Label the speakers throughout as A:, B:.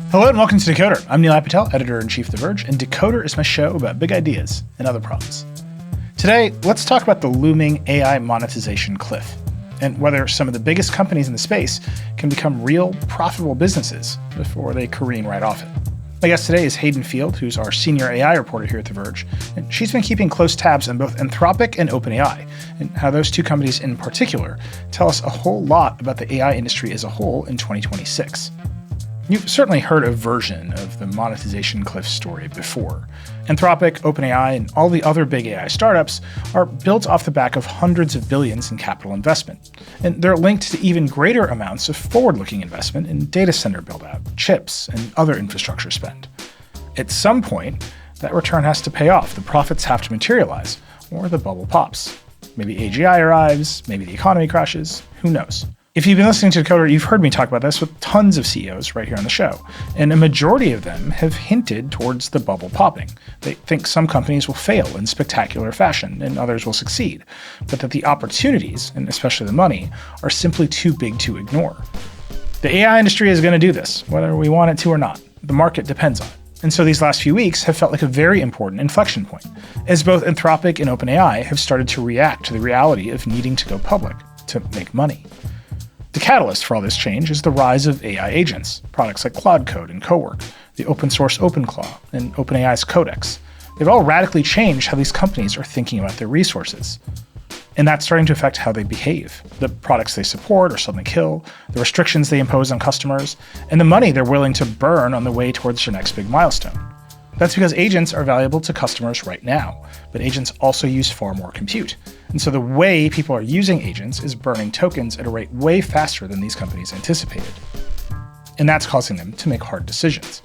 A: Hello and welcome to Decoder. I'm Neil Apatel, editor-in-chief of The Verge, and Decoder is my show about big ideas and other problems. Today, let's talk about the looming AI monetization cliff, and whether some of the biggest companies in the space can become real, profitable businesses before they careen right off it. My guest today is Hayden Field, who's our senior AI reporter here at The Verge, and she's been keeping close tabs on both Anthropic and OpenAI, and how those two companies in particular tell us a whole lot about the AI industry as a whole in 2026. You've certainly heard a version of the monetization cliff story before. Anthropic, OpenAI, and all the other big AI startups are built off the back of hundreds of billions in capital investment. And they're linked to even greater amounts of forward-looking investment in data center build-out, chips, and other infrastructure spend. At some point, that return has to pay off, the profits have to materialize, or the bubble pops. Maybe AGI arrives, maybe the economy crashes, who knows? If you've been listening to Decoder, you've heard me talk about this with tons of CEOs right here on the show, and a majority of them have hinted towards the bubble popping. They think some companies will fail in spectacular fashion and others will succeed, but that the opportunities, and especially the money, are simply too big to ignore. The AI industry is going to do this, whether we want it to or not. The market depends on it. And so these last few weeks have felt like a very important inflection point, as both Anthropic and OpenAI have started to react to the reality of needing to go public to make money. The catalyst for all this change is the rise of AI agents, products like Claude Code and Cowork, the open source OpenClaw, and OpenAI's Codex. They've all radically changed how these companies are thinking about their resources. And that's starting to affect how they behave, the products they support or suddenly kill, the restrictions they impose on customers, and the money they're willing to burn on the way towards their next big milestone. That's because agents are valuable to customers right now, but agents also use far more compute. And so the way people are using agents is burning tokens at a rate way faster than these companies anticipated. And that's causing them to make hard decisions.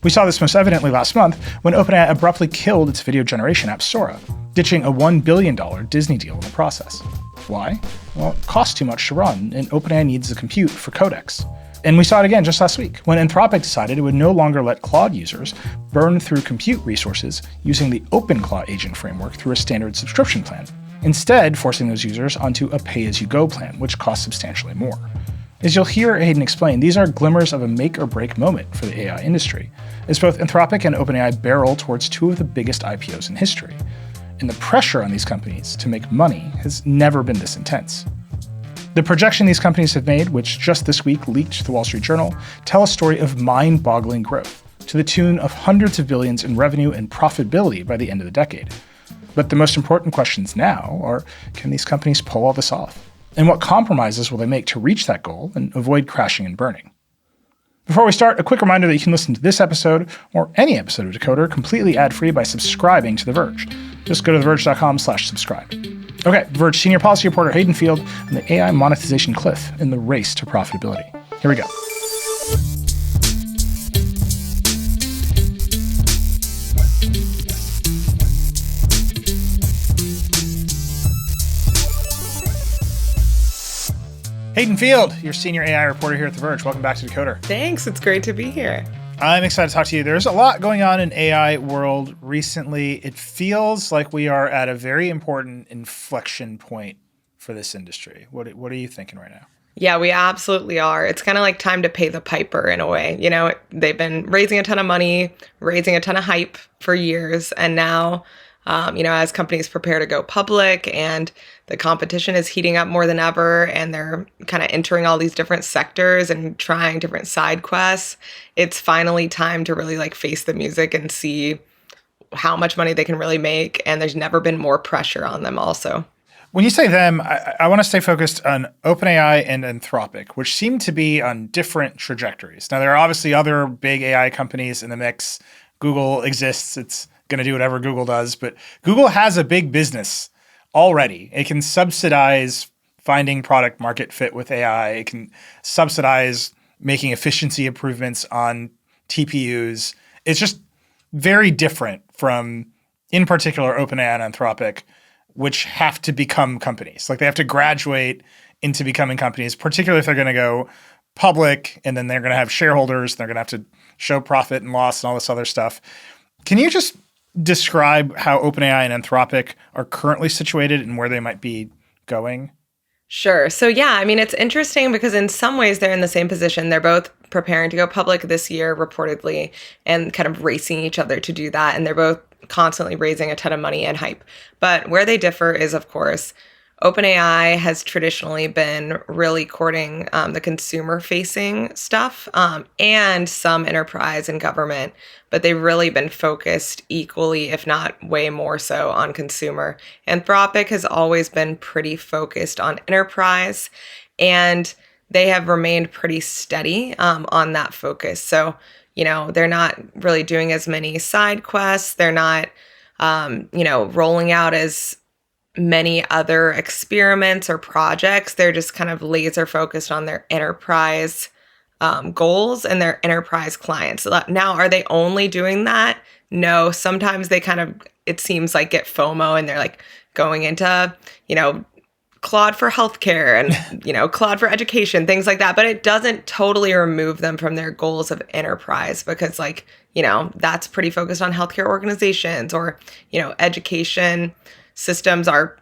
A: We saw this most evidently last month when OpenAI abruptly killed its video generation app Sora, ditching a $1 billion Disney deal in the process. Why? Well, it costs too much to run, and OpenAI needs the compute for Codex. And we saw it again just last week, when Anthropic decided it would no longer let Claude users burn through compute resources using the OpenClaw agent framework through a standard subscription plan, instead forcing those users onto a pay-as-you-go plan, which costs substantially more. As you'll hear Hayden explain, these are glimmers of a make-or-break moment for the AI industry, as both Anthropic and OpenAI barrel towards two of the biggest IPOs in history. And the pressure on these companies to make money has never been this intense. The projection these companies have made, which just this week leaked to the Wall Street Journal, tell a story of mind-boggling growth, to the tune of hundreds of billions in revenue and profitability by the end of the decade. But the most important questions now are, can these companies pull all this off? And what compromises will they make to reach that goal and avoid crashing and burning? Before we start, a quick reminder that you can listen to this episode or any episode of Decoder completely ad-free by subscribing to The Verge. Just go to theverge.com/subscribe. Okay, Verge senior policy reporter Hayden Field on the AI monetization cliff in the race to profitability. Here we go. Hayden Field, your senior AI reporter here at The Verge. Welcome back to Decoder.
B: Thanks. It's great to be here.
A: I'm excited to talk to you. There's a lot going on in AI world recently. It feels like we are at a very important inflection point for this industry. What are you thinking right now?
B: Yeah, we absolutely are. It's kind of like time to pay the piper in a way. You know, they've been raising a ton of money, raising a ton of hype for years. And now, as companies prepare to go public and the competition is heating up more than ever, and they're kind of entering all these different sectors and trying different side quests, it's finally time to really face the music and see how much money they can really make. And there's never been more pressure on them also.
A: When you say them, I want to stay focused on OpenAI and Anthropic, which seem to be on different trajectories. Now, there are obviously other big AI companies in the mix. Google exists. It's going to do whatever Google does. But Google has a big business already. It can subsidize finding product market fit with AI. It can subsidize making efficiency improvements on TPUs. It's just very different from, in particular, OpenAI and Anthropic, which have to become companies. Like, they have to graduate into becoming companies, particularly if they're going to go public, and then they're going to have shareholders, and they're going to have to show profit and loss and all this other stuff. Can you just describe how OpenAI and Anthropic are currently situated and where they might be going?
B: Sure. So yeah, I mean, it's interesting because in some ways they're in the same position. They're both preparing to go public this year, reportedly, and kind of racing each other to do that. And they're both constantly raising a ton of money and hype. But where they differ is, of course, OpenAI has traditionally been really courting the consumer-facing stuff and some enterprise and government, but they've really been focused equally, if not way more so, on consumer. Anthropic has always been pretty focused on enterprise, and they have remained pretty steady on that focus. So, they're not really doing as many side quests. They're not, rolling out as many other experiments or projects. They're just kind of laser focused on their enterprise goals and their enterprise clients. So now, are they only doing that? No, sometimes they kind of, it seems like, get FOMO and they're like going into, Claude for healthcare and, Claude for education, things like that. But it doesn't totally remove them from their goals of enterprise because that's pretty focused on healthcare organizations or, education systems are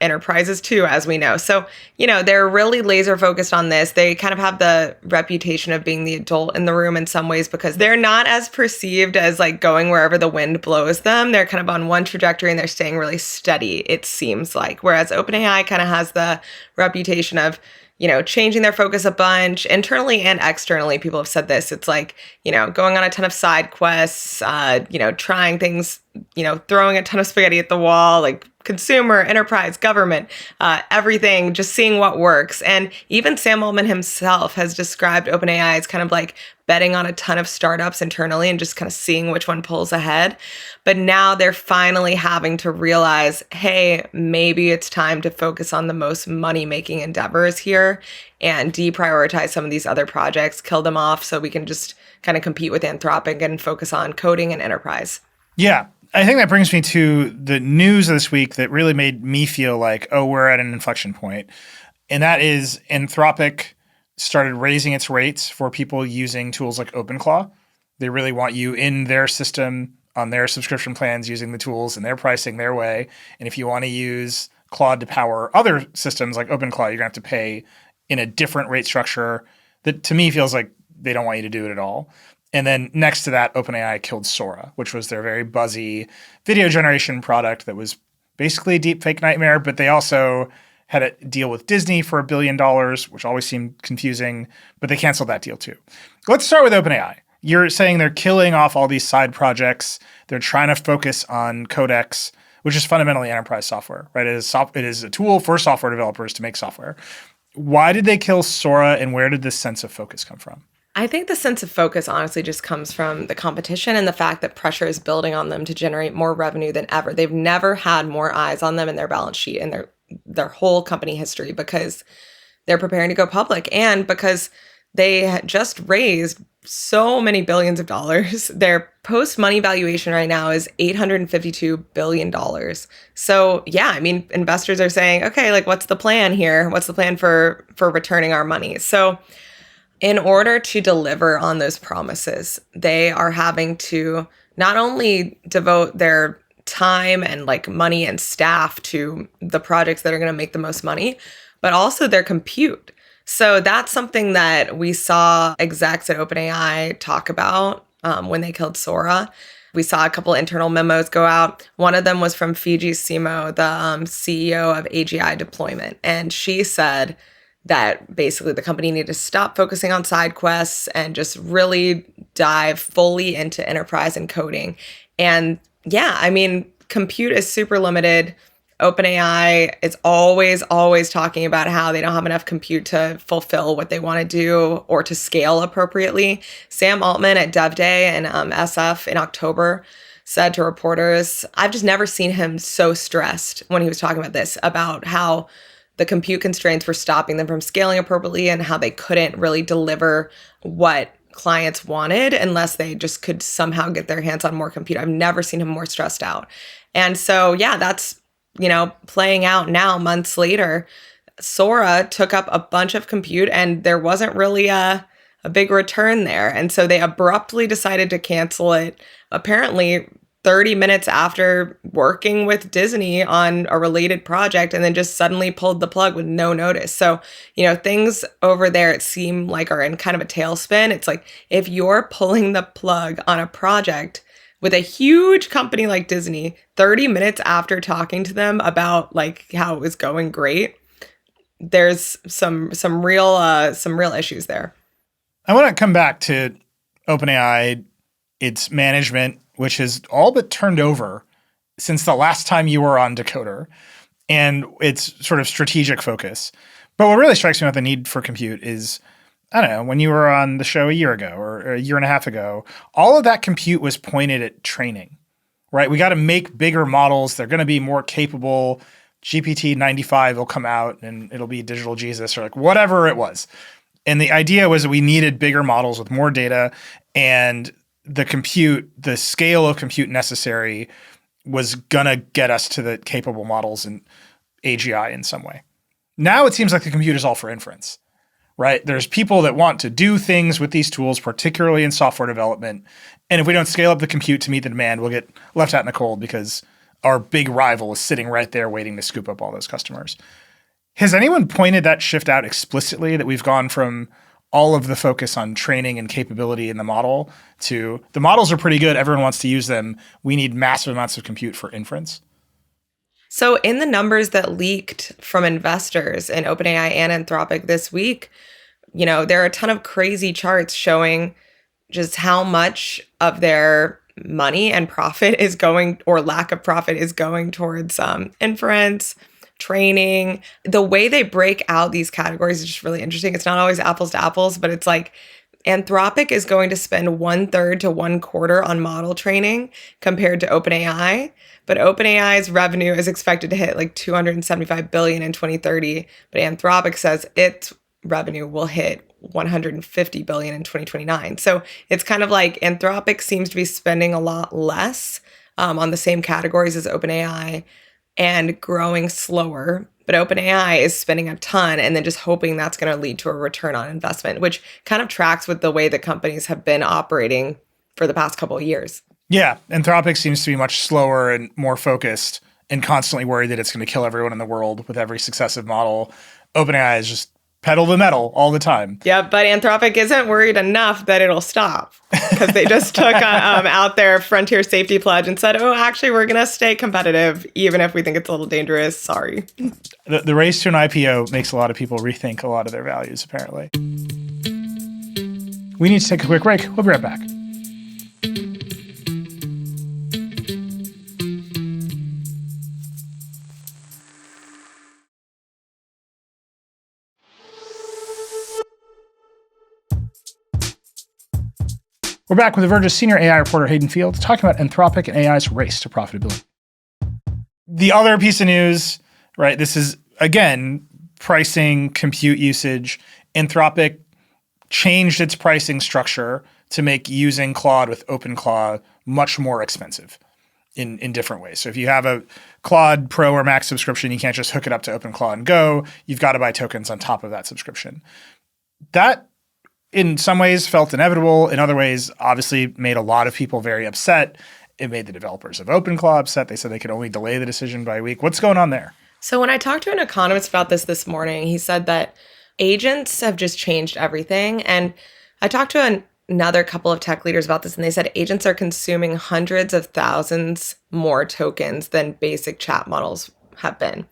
B: enterprises too, as we know. So, they're really laser focused on this. They kind of have the reputation of being the adult in the room in some ways because they're not as perceived as like going wherever the wind blows them. They're kind of on one trajectory and they're staying really steady, it seems like. Whereas OpenAI kind of has the reputation of, changing their focus a bunch internally and externally. People have said this. It's like, going on a ton of side quests, trying things, throwing a ton of spaghetti at the wall, like consumer, enterprise, government, everything, just seeing what works. And even Sam Altman himself has described OpenAI as kind of like betting on a ton of startups internally and just kind of seeing which one pulls ahead. But now they're finally having to realize, hey, maybe it's time to focus on the most money-making endeavors here and deprioritize some of these other projects, kill them off so we can just kind of compete with Anthropic and focus on coding and enterprise.
A: Yeah. I think that brings me to the news of this week that really made me feel like, oh, we're at an inflection point. And that is Anthropic started raising its rates for people using tools like OpenClaw. They really want you in their system on their subscription plans using the tools and their pricing their way. And if you want to use Claude to power other systems like OpenClaw, you're going to have to pay in a different rate structure that to me feels like they don't want you to do it at all. And then next to that, OpenAI killed Sora, which was their very buzzy video generation product that was basically a deep fake nightmare, but they also had a deal with Disney for $1 billion, which always seemed confusing, but they canceled that deal too. Let's start with OpenAI. You're saying they're killing off all these side projects. They're trying to focus on Codex, which is fundamentally enterprise software, right? It is a tool for software developers to make software. Why did they kill Sora, and where did this sense of focus come from?
B: I think the sense of focus honestly just comes from the competition and the fact that pressure is building on them to generate more revenue than ever. They've never had more eyes on them in their balance sheet in their whole company history because they're preparing to go public and because they just raised so many billions of dollars. Their post-money valuation right now is $852 billion. So yeah, I mean, investors are saying, okay, like what's the plan here? What's the plan for returning our money? So in order to deliver on those promises, they are having to not only devote their time and like money and staff to the projects that are going to make the most money, but also their compute. So that's something that we saw execs at OpenAI talk about when they killed Sora. We saw a couple internal memos go out. One of them was from Fiji Simo, the CEO of AGI deployment. And she said that basically the company needed to stop focusing on side quests and just really dive fully into enterprise and coding. And yeah, I mean, compute is super limited. OpenAI is always talking about how they don't have enough compute to fulfill what they want to do or to scale appropriately. Sam Altman at Dev Day and SF in October said to reporters, I've just never seen him so stressed when he was talking about this, about how the compute constraints were stopping them from scaling appropriately and how they couldn't really deliver what clients wanted unless they just could somehow get their hands on more compute. I've never seen him more stressed out. And so, yeah, that's, playing out now months later. Sora took up a bunch of compute and there wasn't really a big return there. And so they abruptly decided to cancel it, apparently 30 minutes after working with Disney on a related project and then just suddenly pulled the plug with no notice. So, things over there, it seem like are in kind of a tailspin. It's like if you're pulling the plug on a project with a huge company like Disney 30 minutes after talking to them about like how it was going great, there's some real issues there.
A: I want to come back to OpenAI, its management, which has all but turned over since the last time you were on Decoder, and its sort of strategic focus. But what really strikes me about the need for compute is, I don't know, when you were on the show a year ago or a year and a half ago, all of that compute was pointed at training, right? We got to make bigger models. They're going to be more capable. GPT-95 will come out and it'll be digital Jesus or like whatever it was. And the idea was that we needed bigger models with more data, and the scale of compute necessary was gonna get us to the capable models in AGI in some way. Now it seems like the compute is all for inference, right? There's people that want to do things with these tools, particularly in software development. And if we don't scale up the compute to meet the demand, we'll get left out in the cold because our big rival is sitting right there waiting to scoop up all those customers. Has anyone pointed that shift out explicitly, that we've gone from all of the focus on training and capability in the model to the models are pretty good, everyone wants to use them, we need massive amounts of compute for inference?
B: So in the numbers that leaked from investors in OpenAI and Anthropic this week, there are a ton of crazy charts showing just how much of their money and profit is going, or lack of profit is going towards inference, training. The way they break out these categories is just really interesting. It's not always apples to apples, but it's like Anthropic is going to spend 1/3 to 1/4 on model training compared to OpenAI. But OpenAI's revenue is expected to hit like $275 billion in 2030. But Anthropic says its revenue will hit $150 billion in 2029. So it's kind of like Anthropic seems to be spending a lot less on the same categories as OpenAI and growing slower. But OpenAI is spending a ton and then just hoping that's going to lead to a return on investment, which kind of tracks with the way that companies have been operating for the past couple of years.
A: Yeah, Anthropic seems to be much slower and more focused and constantly worried that it's going to kill everyone in the world with every successive model. OpenAI is just pedal to metal all the time.
B: Yeah, but Anthropic isn't worried enough that it'll stop, because they just took out their frontier safety pledge and said, oh, actually, we're going to stay competitive, even if we think it's a little dangerous. Sorry.
A: The race to an IPO makes a lot of people rethink a lot of their values, apparently. We need to take a quick break. We'll be right back. We're back with the Verge's senior AI reporter, Hayden Field, talking about Anthropic and AI's race to profitability. The other piece of news, right, this is, again, pricing, compute usage. Anthropic changed its pricing structure to make using Claude with OpenClaw much more expensive in different ways. So if you have a Claude Pro or Max subscription, you can't just hook it up to OpenClaw and go. You've got to buy tokens on top of that subscription. That in some ways felt inevitable. In other ways, obviously made a lot of people very upset. It made the developers of OpenClaw upset. They said they could only delay the decision by a week. What's going on there?
B: So when I talked to an economist about this morning, he said that agents have just changed everything. And I talked to another couple of tech leaders about this, and they said agents are consuming hundreds of thousands more tokens than basic chat models have been.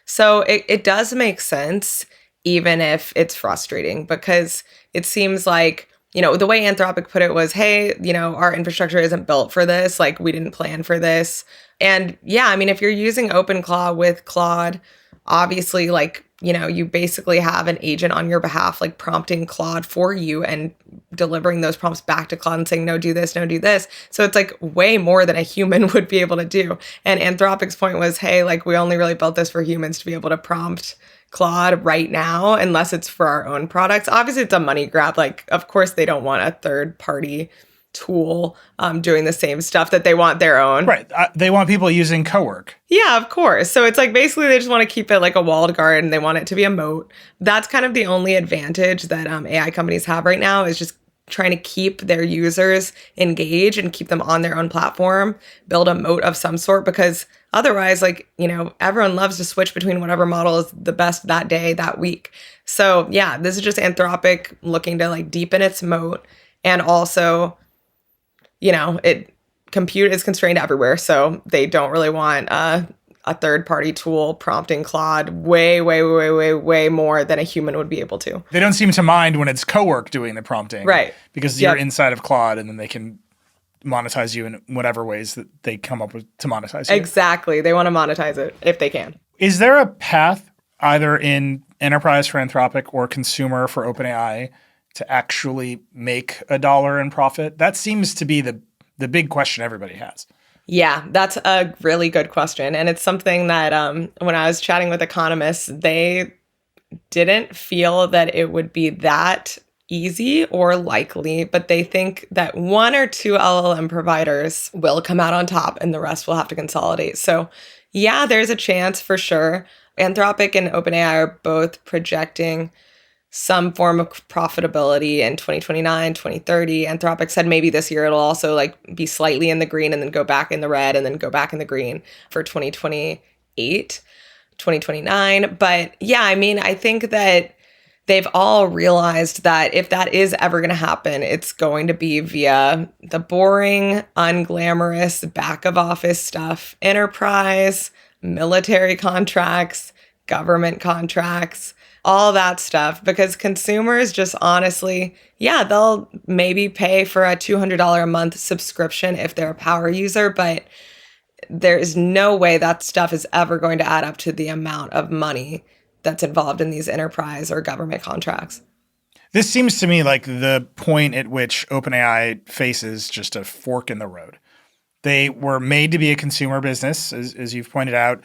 B: So it does make sense, even if it's frustrating, because it seems like, the way Anthropic put it was, hey, our infrastructure isn't built for this. Like, we didn't plan for this. And yeah, I mean, if you're using OpenClaw with Claude, obviously, like, you basically have an agent on your behalf, like prompting Claude for you and delivering those prompts back to Claude and saying, no, do this, no, do this. So it's like way more than a human would be able to do. And Anthropic's point was, hey, like, we only really built this for humans to be able to prompt Claude right now, unless it's for our own products. Obviously, it's a money grab. Like, of course, they don't want a third party tool doing the same stuff that they want their own.
A: Right. They want people using Cowork.
B: Yeah, of course. So it's like basically they just want to keep it like a walled garden. They want it to be a moat. That's kind of the only advantage that AI companies have right now, is just trying to keep their users engaged and keep them on their own platform, build a moat of some sort, because otherwise, like, everyone loves to switch between whatever model is the best that day, that week. So yeah, this is just Anthropic looking to like deepen its moat. And also, compute is constrained everywhere. So they don't really want a third-party tool prompting Claude way, way, way, way, way more than a human would be able to.
A: They don't seem to mind when it's Cowork doing the prompting.
B: Right.
A: Because you're inside of Claude, and then they can monetize you in whatever ways that they come up with to monetize you.
B: Exactly. They want to monetize it if they can.
A: Is there a path either in enterprise for Anthropic or consumer for OpenAI to actually make $1 in profit? That seems to be the big question everybody has.
B: Yeah, that's a really good question. And it's something that when I was chatting with economists, they didn't feel that it would be that easy or likely, but they think that 1 or 2 LLM providers will come out on top and the rest will have to consolidate. So yeah, there's a chance for sure. Anthropic and OpenAI are both projecting some form of profitability in 2029, 2030. Anthropic said maybe this year it'll also like be slightly in the green and then go back in the red and then go back in the green for 2028, 2029. But yeah, I think that they've all realized that if that is ever going to happen, it's going to be via the boring, unglamorous back of office stuff, enterprise, military contracts, government contracts, all that stuff, because consumers just honestly, yeah, they'll maybe pay for a $200 a month subscription if they're a power user, but there is no way that stuff is ever going to add up to the amount of money that's involved in these enterprise or government contracts.
A: This seems to me like the point at which OpenAI faces just a fork in the road. They were made to be a consumer business, as you've pointed out.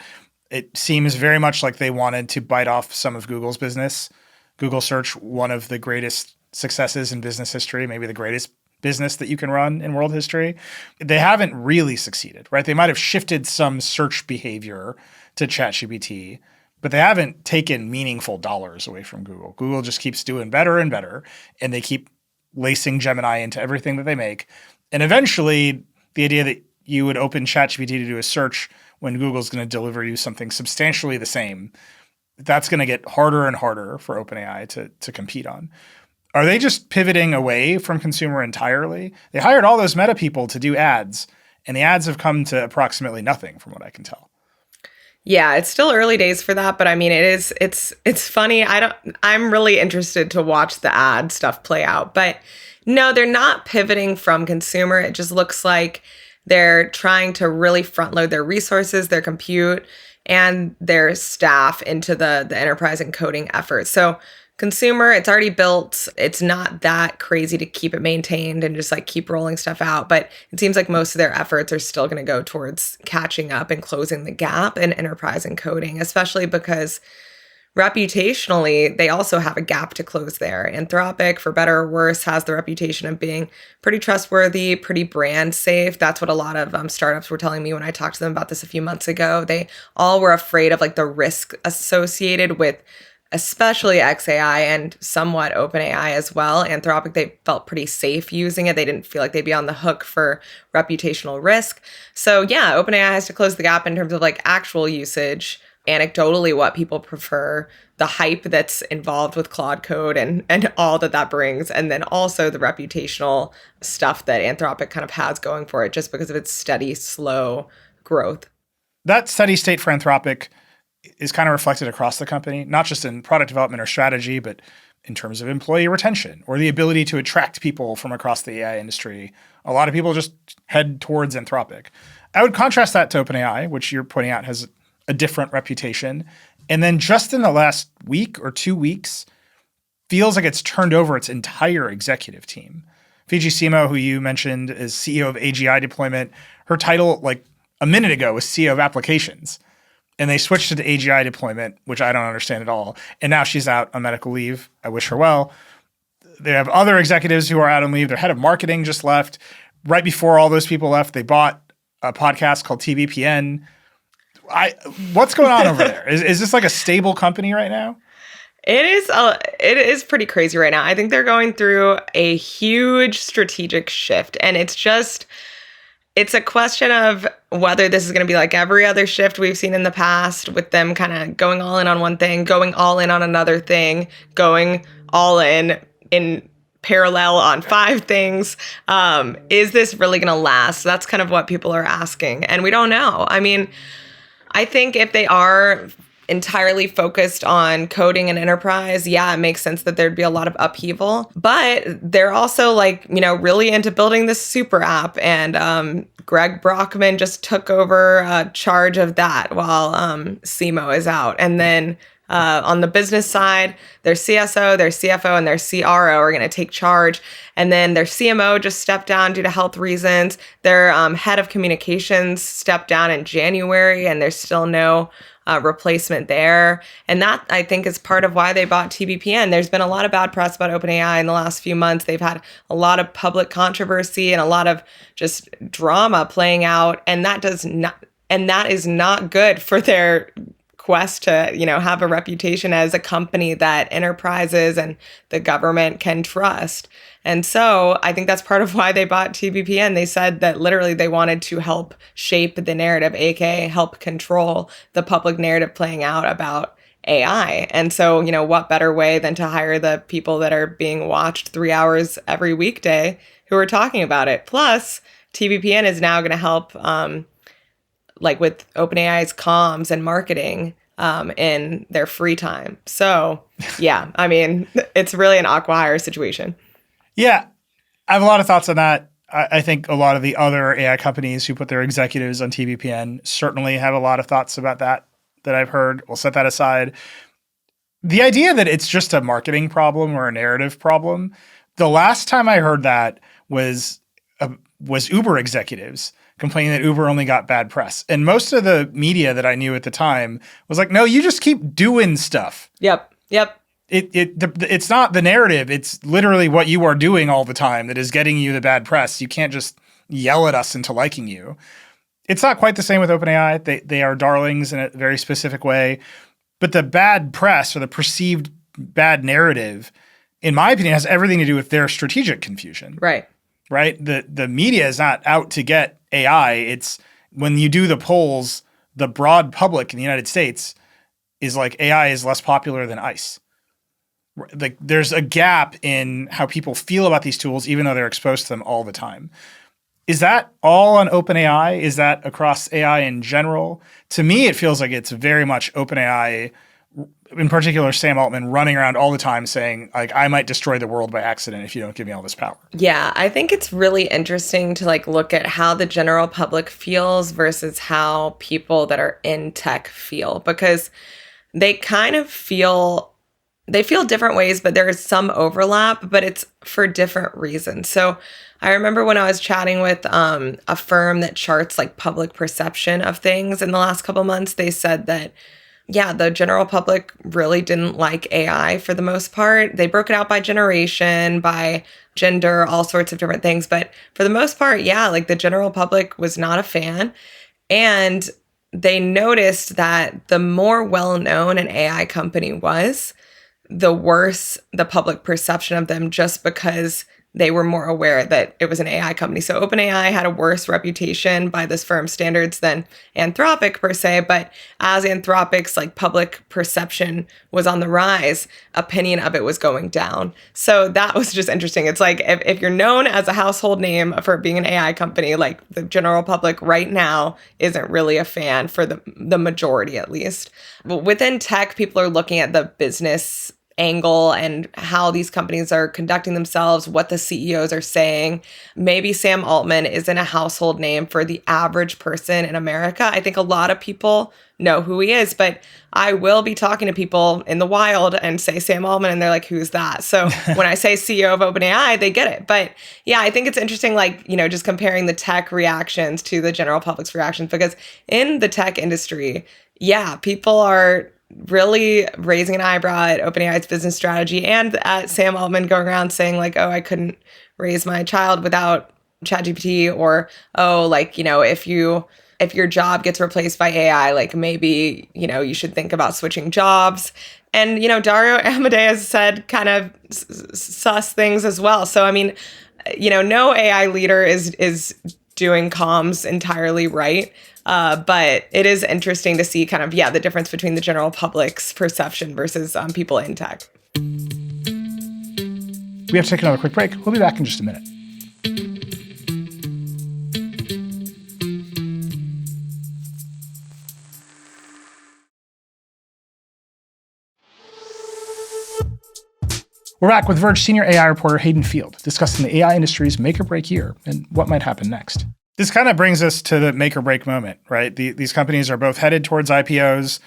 A: It seems very much like they wanted to bite off some of Google's business. Google Search, one of the greatest successes in business history, maybe the greatest business that you can run in world history. They haven't really succeeded, right? They might have shifted some search behavior to ChatGPT, but they haven't taken meaningful dollars away from Google. Google just keeps doing better and better, and they keep lacing Gemini into everything that they make. And eventually, the idea that you would open ChatGPT to do a search when Google's going to deliver you something substantially the same, that's going to get harder and harder for OpenAI to compete on. Are they just pivoting away from consumer entirely? They hired all those Meta people to do ads, and the ads have come to approximately nothing from what I can tell.
B: Yeah, it's still early days for that, but it's funny. I'm really interested to watch the ad stuff play out, but no, they're not pivoting from consumer. It just looks like they're trying to really front load their resources, their compute, and their staff into the enterprise and coding efforts. So consumer, it's already built. It's not that crazy to keep it maintained and just like keep rolling stuff out. But it seems like most of their efforts are still going to go towards catching up and closing the gap in enterprise and coding, especially because reputationally, they also have a gap to close there. Anthropic, for better or worse, has the reputation of being pretty trustworthy, pretty brand safe. That's what a lot of startups were telling me when I talked to them about this a few months ago. They all were afraid of like the risk associated with especially XAI and somewhat OpenAI as well. Anthropic, they felt pretty safe using it. They didn't feel like they'd be on the hook for reputational risk. So yeah, OpenAI has to close the gap in terms of like actual usage, anecdotally what people prefer, the hype that's involved with Claude Code and all that brings, and then also the reputational stuff that Anthropic kind of has going for it just because of its steady, slow growth.
A: That steady state for Anthropic is kind of reflected across the company, not just in product development or strategy, but in terms of employee retention or the ability to attract people from across the AI industry. A lot of people just head towards Anthropic. I would contrast that to OpenAI, which you're pointing out has a different reputation. And then just in the last week or 2 weeks, feels like it's turned over its entire executive team. Fiji Simo, who you mentioned, is CEO of AGI deployment. Her title, like a minute ago, was CEO of applications. And they switched it to AGI deployment, which I don't understand at all. And now she's out on medical leave. I wish her well. They have other executives who are out on leave. Their head of marketing just left. Right before all those people left, they bought a podcast called TVPN. What's going on over there? Is this like a stable company right now?
B: It is pretty crazy right now. I think they're going through a huge strategic shift, and it's a question of whether this is going to be like every other shift we've seen in the past, with them kind of going all in on one thing, going all in on another thing, going all in parallel on 5 things. Is this really going to last? That's kind of what people are asking, and we don't know. I mean, I think if they are entirely focused on coding and enterprise, yeah, it makes sense that there'd be a lot of upheaval. But they're also really into building this super app. And Greg Brockman just took over charge of that while Simo is out. And then on the business side, their CSO, their CFO, and their CRO are going to take charge. And then their CMO just stepped down due to health reasons. Their head of communications stepped down in January, and there's still no replacement there. And that, I think, is part of why they bought TBPN. There's been a lot of bad press about OpenAI in the last few months. They've had a lot of public controversy and a lot of just drama playing out. And that is not good for their quest to, have a reputation as a company that enterprises and the government can trust. And so I think that's part of why they bought TBPN. They said that literally they wanted to help shape the narrative, aka help control the public narrative playing out about AI. And so, what better way than to hire the people that are being watched 3 hours every weekday who are talking about it. Plus, TBPN is now going to help with OpenAI's comms and marketing in their free time. So yeah, I mean, it's really an acqui-hire situation.
A: Yeah, I have a lot of thoughts on that. I think a lot of the other AI companies who put their executives on TBPN certainly have a lot of thoughts about that I've heard. We'll set that aside. The idea that it's just a marketing problem or a narrative problem, the last time I heard that was Uber executives complaining that Uber only got bad press. And most of the media that I knew at the time was like, no, you just keep doing stuff.
B: Yep.
A: It's not the narrative. It's literally what you are doing all the time that is getting you the bad press. You can't just yell at us into liking you. It's not quite the same with OpenAI. They are darlings in a very specific way. But the bad press or the perceived bad narrative, in my opinion, has everything to do with their strategic confusion.
B: Right.
A: The media is not out to get AI. It's when you do the polls, the broad public in the United States is like AI is less popular than ICE. Like there's a gap in how people feel about these tools, even though they're exposed to them all the time. Is that all on OpenAI? Is that across AI in general? To me, it feels like it's very much OpenAI, in particular, Sam Altman running around all the time saying, like, I might destroy the world by accident if you don't give me all this power.
B: Yeah, I think it's really interesting to look at how the general public feels versus how people that are in tech feel, because they kind of feel different ways, but there is some overlap, but it's for different reasons. So I remember when I was chatting with a firm that charts public perception of things in the last couple months, they said that, yeah, the general public really didn't like AI for the most part. They broke it out by generation, by gender, all sorts of different things. But for the most part, yeah, the general public was not a fan. And they noticed that the more well-known an AI company was, the worse the public perception of them, just because they were more aware that it was an AI company. So OpenAI had a worse reputation by this firm's standards than Anthropic per se, but as Anthropic's public perception was on the rise, opinion of it was going down. So that was just interesting. It's if you're known as a household name for being an AI company, the general public right now isn't really a fan, for the majority at least. But within tech, people are looking at the business angle and how these companies are conducting themselves, what the CEOs are saying. Maybe Sam Altman isn't a household name for the average person in America. I think a lot of people know who he is, but I will be talking to people in the wild and say Sam Altman, and they're like, who's that? So when I say CEO of OpenAI, they get it. But yeah, I think it's interesting, just comparing the tech reactions to the general public's reactions, because in the tech industry, yeah, people are really raising an eyebrow at OpenAI's business strategy and at Sam Altman going around saying oh, I couldn't raise my child without ChatGPT, or, oh, if you if your job gets replaced by AI, like maybe, you should think about switching jobs. And, Dario Amodei said kind of sus things as well. So, I mean, no AI leader is doing comms entirely right. But it is interesting to see kind of, the difference between the general public's perception versus people in tech.
A: We have to take another quick break. We'll be back in just a minute. We're back with Verge senior AI reporter Hayden Field, discussing the AI industry's make or break year and what might happen next. This kind of brings us to the make or break moment, right? These companies are both headed towards IPOs.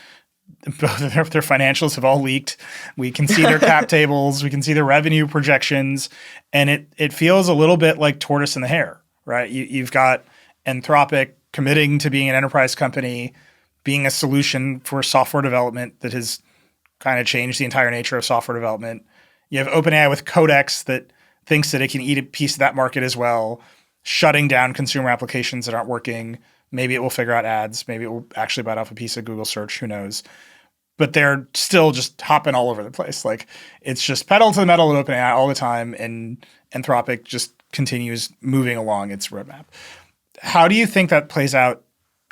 A: Both of their financials have all leaked. We can see their cap tables. We can see their revenue projections. And it feels a little bit like tortoise and the hare, right? You've got Anthropic committing to being an enterprise company, being a solution for software development that has kind of changed the entire nature of software development. You have OpenAI with Codex that thinks that it can eat a piece of that market as well, shutting down consumer applications that aren't working. Maybe it will figure out ads. Maybe it will actually bite off a piece of Google search. Who knows? But they're still just hopping all over the place. Like, it's just pedal to the metal at OpenAI all the time, and Anthropic just continues moving along its roadmap. How do you think that plays out,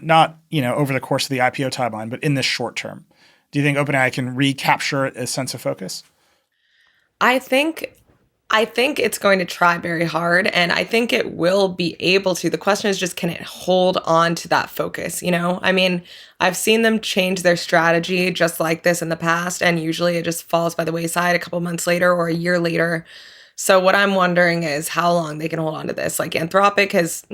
A: not over the course of the IPO timeline, but in the short term? Do you think OpenAI can recapture a sense of focus?
B: I think it's going to try very hard, and I think it will be able to. The question is just, can it hold on to that focus? I mean, I've seen them change their strategy just like this in the past, and usually it just falls by the wayside a couple months later or a year later. So what I'm wondering is how long they can hold on to this. Like, Anthropic has,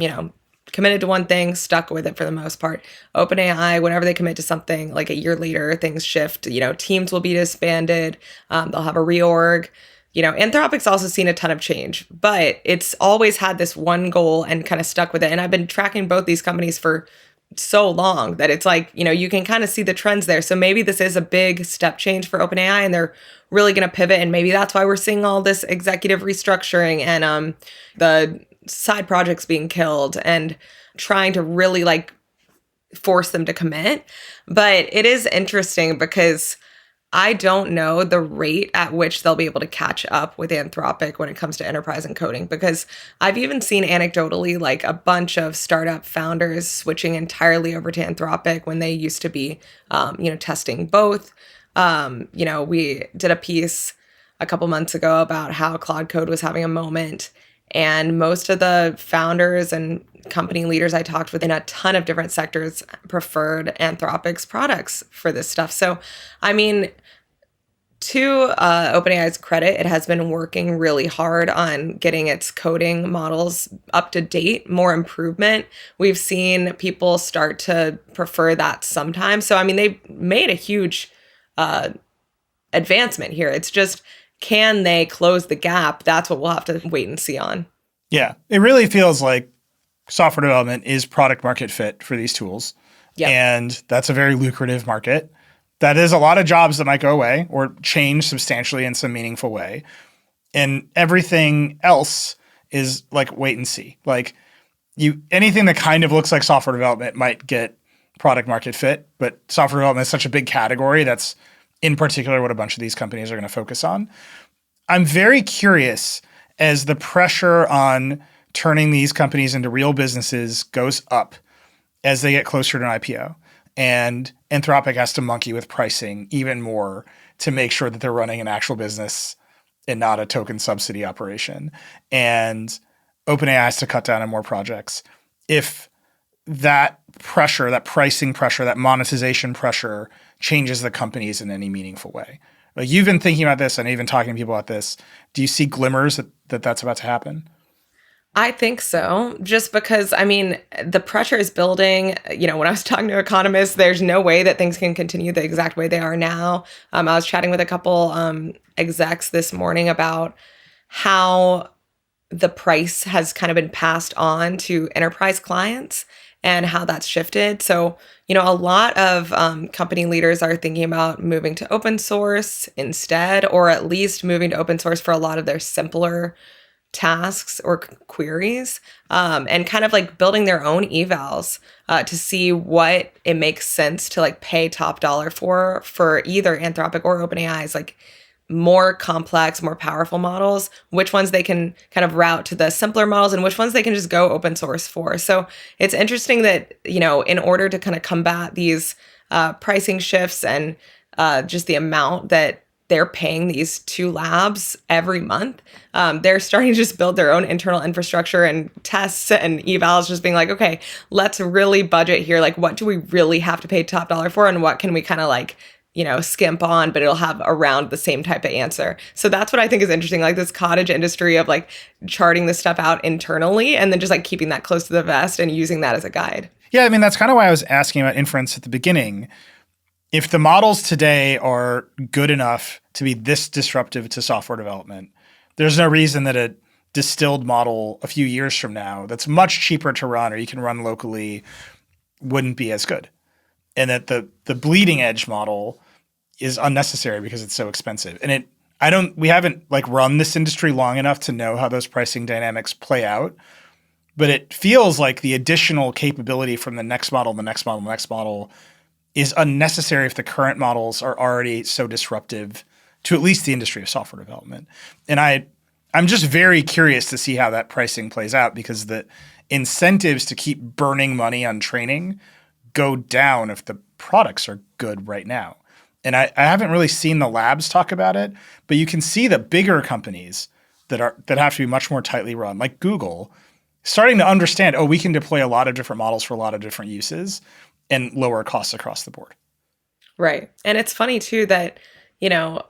B: committed to one thing, stuck with it for the most part. OpenAI, whenever they commit to something, like a year later, things shift. Teams will be disbanded. They'll have a reorg. Anthropic's also seen a ton of change, but it's always had this one goal and kind of stuck with it. And I've been tracking both these companies for so long that it's like, you can kind of see the trends there. So maybe this is a big step change for OpenAI and they're really going to pivot. And maybe that's why we're seeing all this executive restructuring and the side projects being killed and trying to really force them to commit. But it is interesting because I don't know the rate at which they'll be able to catch up with Anthropic when it comes to enterprise and coding, because I've even seen anecdotally a bunch of startup founders switching entirely over to Anthropic when they used to be, testing both. We did a piece a couple months ago about how Claude Code was having a moment. And most of the founders and company leaders I talked with in a ton of different sectors preferred Anthropic's products for this stuff. So, I mean, to OpenAI's credit, it has been working really hard on getting its coding models up to date, more improvement. We've seen people start to prefer that sometimes. So, I mean, they've made a huge advancement here. It's just, can they close the gap? That's what we'll have to wait and see on.
A: Yeah, it really feels like software development is product market fit for these tools. Yep. And that's a very lucrative market. That is a lot of jobs that might go away or change substantially in some meaningful way. And everything else is wait and see. Anything that kind of looks like software development might get product market fit, but software development is such a big category that's in particular what a bunch of these companies are going to focus on. I'm very curious, as the pressure on turning these companies into real businesses goes up as they get closer to an IPO, and Anthropic has to monkey with pricing even more to make sure that they're running an actual business and not a token subsidy operation, and OpenAI has to cut down on more projects. If that pressure, that pricing pressure, that monetization pressure changes the companies in any meaningful way. You've been thinking about this and even talking to people about this. Do you see glimmers that that's about to happen?
B: I think so, just because, I mean, the pressure is building. When I was talking to economists, there's no way that things can continue the exact way they are now. I was chatting with a couple execs this morning about how the price has kind of been passed on to enterprise clients and how that's shifted. So, a lot of company leaders are thinking about moving to open source instead, or at least moving to open source for a lot of their simpler tasks or queries, and kind of like building their own evals to see what it makes sense to like pay top dollar for either Anthropic or OpenAI's like more complex, more powerful models, which ones they can kind of route to the simpler models and which ones they can just go open source for. So it's interesting that, in order to kind of combat these pricing shifts and just the amount that they're paying these two labs every month, they're starting to just build their own internal infrastructure and tests and evals, just being like, okay, let's really budget here. Like, what do we really have to pay top dollar for? And what can we kind of like, skimp on, but it'll have around the same type of answer. So that's what I think is interesting, like this cottage industry of like charting this stuff out internally and then just like keeping that close to the vest and using that as a guide.
A: Yeah, I mean, that's kind of why I was asking about inference at the beginning. If the models today are good enough to be this disruptive to software development, there's no reason that a distilled model a few years from now that's much cheaper to run or you can run locally wouldn't be as good. And that the bleeding edge model is unnecessary because it's so expensive. And we haven't like run this industry long enough to know how those pricing dynamics play out. But it feels like the additional capability from the next model, the next model, the next model is unnecessary if the current models are already so disruptive to at least the industry of software development. And I'm just very curious to see how that pricing plays out because the incentives to keep burning money on training go down if the products are good right now. And I haven't really seen the labs talk about it, but you can see the bigger companies that have to be much more tightly run, like Google, starting to understand, we can deploy a lot of different models for a lot of different uses and lower costs across the board.
B: Right. And it's funny too that,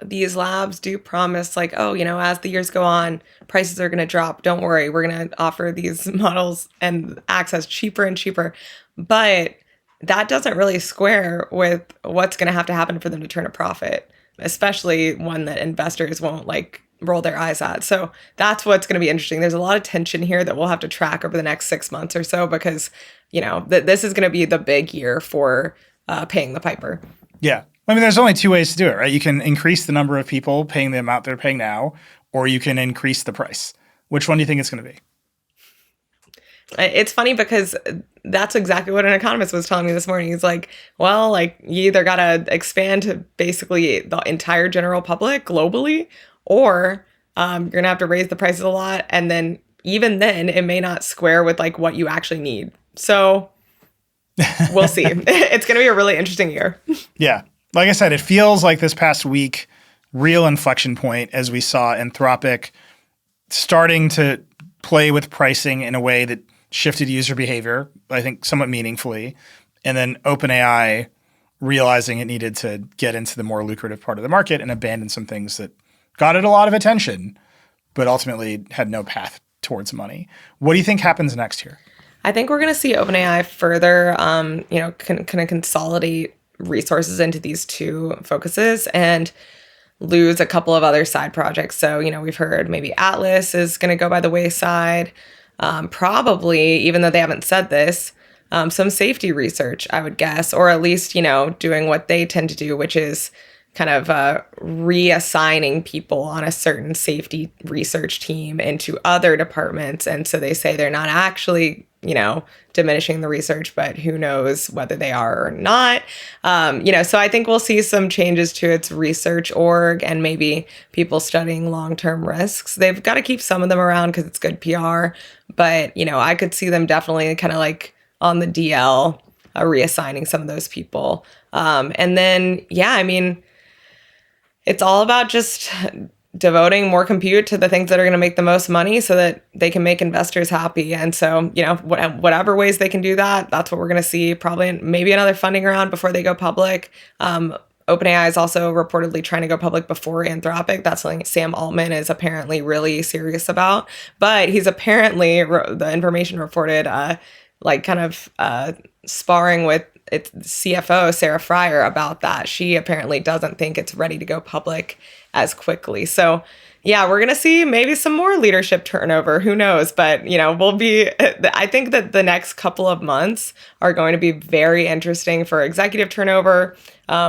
B: these labs do promise like, as the years go on, prices are going to drop. Don't worry. We're going to offer these models and access cheaper and cheaper. But that doesn't really square with what's going to have to happen for them to turn a profit, especially one that investors won't like roll their eyes at. So that's what's going to be interesting. There's a lot of tension here that we'll have to track over the next 6 months or so because, this is going to be the big year for paying the piper.
A: Yeah. I mean, there's only two ways to do it, right? You can increase the number of people paying the amount they're paying now, or you can increase the price. Which one do you think it's going to be?
B: It's funny because that's exactly what an economist was telling me this morning. He's like, well, like you either got to expand to basically the entire general public globally, or you're going to have to raise the prices a lot. And then even then it may not square with like what you actually need. So we'll see. It's going to be a really interesting year.
A: Yeah. Like I said, it feels like this past week, real inflection point as we saw Anthropic starting to play with pricing in a way that shifted user behavior, I think somewhat meaningfully, and then OpenAI realizing it needed to get into the more lucrative part of the market and abandon some things that got it a lot of attention, but ultimately had no path towards money. What do you think happens next here?
B: I think we're going to see OpenAI further, kind of consolidate resources into these two focuses and lose a couple of other side projects. So, we've heard maybe Atlas is going to go by the wayside. Probably, even though they haven't said this, some safety research, I would guess, or at least, doing what they tend to do, which is kind of reassigning people on a certain safety research team into other departments. And so they say they're not actually, diminishing the research, but who knows whether they are or not. So I think we'll see some changes to its research org and maybe people studying long-term risks. They've got to keep some of them around because it's good PR. But, I could see them definitely kind of like on the DL, reassigning some of those people. And then, it's all about just devoting more compute to the things that are going to make the most money so that they can make investors happy. And so, whatever ways they can do that, that's what we're going to see. Probably maybe another funding round before they go public. OpenAI is also reportedly trying to go public before Anthropic. That's something Sam Altman is apparently really serious about. But he's apparently, the information reported, sparring with its CFO, Sarah Fryer, about that. She apparently doesn't think it's ready to go public as quickly. So, we're going to see maybe some more leadership turnover. Who knows? But, I think that the next couple of months are going to be very interesting for executive turnover,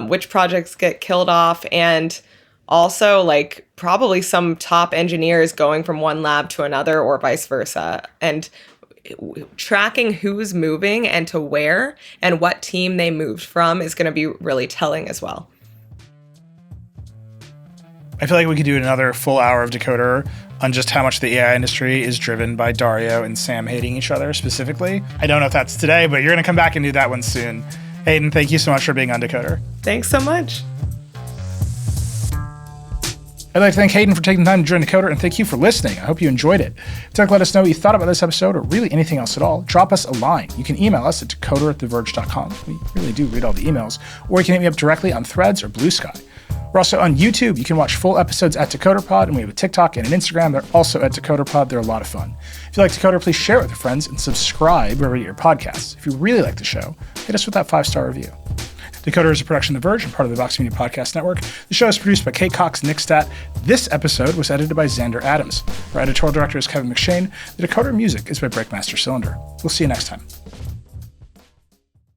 B: which projects get killed off, and Also, like probably some top engineers going from one lab to another or vice versa. And tracking who's moving and to where and what team they moved from is going to be really telling as well.
A: I feel like we could do another full hour of Decoder on just how much the AI industry is driven by Dario and Sam hating each other specifically. I don't know if that's today, but you're going to come back and do that one soon. Hayden, thank you so much for being on Decoder.
B: Thanks so much.
A: I'd like to thank Hayden for taking the time to join Decoder, and thank you for listening. I hope you enjoyed it. If you'd like to let us know what you thought about this episode or really anything else at all, drop us a line. You can email us at decoder@theverge.com. We really do read all the emails. Or you can hit me up directly on Threads or Blue Sky. We're also on YouTube. You can watch full episodes at DecoderPod, and we have a TikTok and an Instagram. They're also at DecoderPod. They're a lot of fun. If you like Decoder, please share it with your friends and subscribe wherever you get your podcasts. If you really like the show, hit us with that 5-star review. Decoder is a production of The Verge and part of the Vox Media Podcast Network. The show is produced by Kate Cox and Nick Stat. This episode was edited by Xander Adams. Our editorial director is Kevin McShane. The Decoder music is by Breakmaster Cylinder. We'll see you next time.